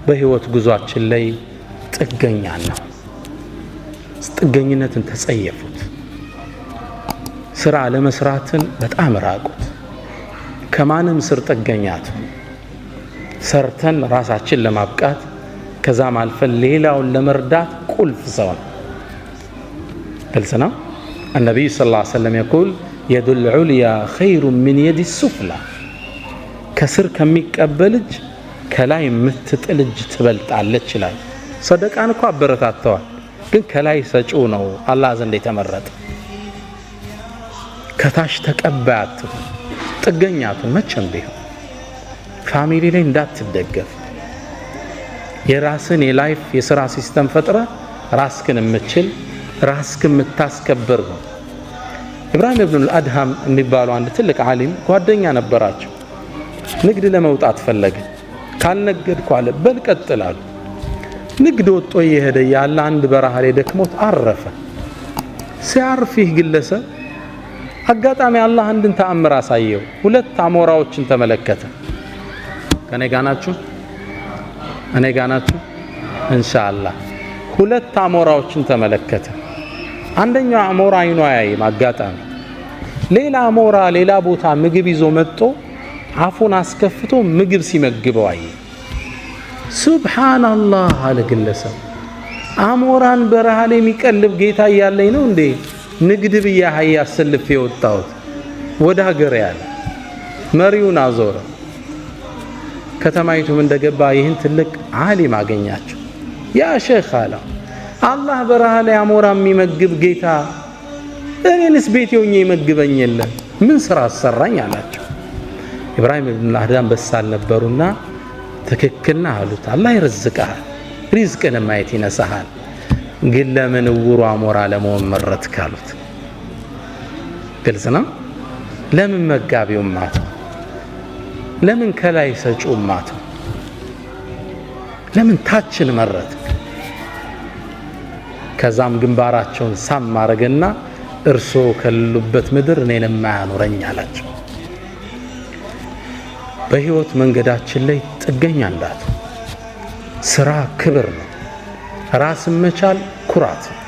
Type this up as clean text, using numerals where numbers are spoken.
በህይወት ጉዟችን ላይ ጥገኛ ነው። ጥገኝነትን ተጸየፉት። ስራ ለመስራትን በጣም ራቁት። ከማንም ስር ጥገኛት ሰርተን ራሳችን ለማብቃት ከዛም አልፈን ሌላውን ለመርዳት ቁልፍ ሰው ነው። ግልጽ ነው። النبي صلى الله عليه وسلم يقول يد العليا خير من يد السفلى ከስር ከሚቀበል እጅ ከላይ የምትጥል እጅ ትበልጣለች ይላል። ሰደቃን እኮ አበረታተዋል፣ ግን ከላይ ሰጪው ነው አላህ ዘንድ የተመረጠ። ከታች ተቀባያት ጥገኛቱ መቼም ቢሆን ፋሚሊ ላይ እንዳትደገፍ። የራስን የላይፍ የሥራ ሲስተም ፈጥረ ራስክን የምትችል ራስክን የምታስከብር ነው። ኢብራሂም ኢብኑ አልአድሃም የሚባሉ አንድ ትልቅ ዓሊም ጓደኛ ነበራቸው። ንግድ ለመውጣት ፈለገ። ካልነገድኩ አለ በል ቀጥል አሉ። ንግድ ወጥቶ እየሄደ ያለ አንድ በረሃ ላይ ደክሞት አረፈ። ሲያርፍ ይህ ግለሰብ አጋጣሚ አላህ አንድን ተአምር አሳየው። ሁለት አሞራዎችን ተመለከተ። ከኔ ጋር ናችሁ? እኔ ጋር ናችሁ? ኢንሻአላህ ሁለት አሞራዎችን ተመለከተ። አንደኛው አሞራ አይኑ አያይም። አጋጣሚ ሌላ አሞራ ሌላ ቦታ ምግብ ይዞ መጥቶ አፉን አስከፍቶ ምግብ ሲመግበው አየ። ሱብሃንአላህ አለ ግለሰብ። አሞራን በረሃ ላይ የሚቀልብ ጌታ እያለኝ ነው እንዴ ንግድ ብዬ አህያ አሰልፌ የወጣሁት ወደ ሀገር ያለ። መሪውን አዞረ። ከተማይቱም እንደገባ ይህን ትልቅ ዓሊም አገኛቸው። ያ ሼኽ አለ አላህ በረሃ ላይ አሞራ የሚመግብ ጌታ እኔንስ ቤቴ ሆኜ ይመግበኝ የለ ምን ስራ አሰራኝ አላቸው። ኢብራሂም ኢብኑ አድሃም በሳል ነበሩና ትክክልና አሉት። አላህ ይርዝቃል፣ ሪዝቅን ማየት ይነሳሃል፣ ግን ለምን ውሩ አሞራ ለመሆን መረጥክ አሉት። ግልጽ ነው። ለምን መጋቢው ማታ? ለምን ከላይ ሰጪው ማታ? ለምን ታችን መረጥክ? ከዛም ግንባራቸውን ሳም ማረገና እርሶ ከሉበት ምድር እኔን ማያኖረኝ አላቸው። በህይወት መንገዳችን ላይ ጥገኛ እንዳት። ስራ ክብር ነው። ራስን መቻል ኩራት ነው።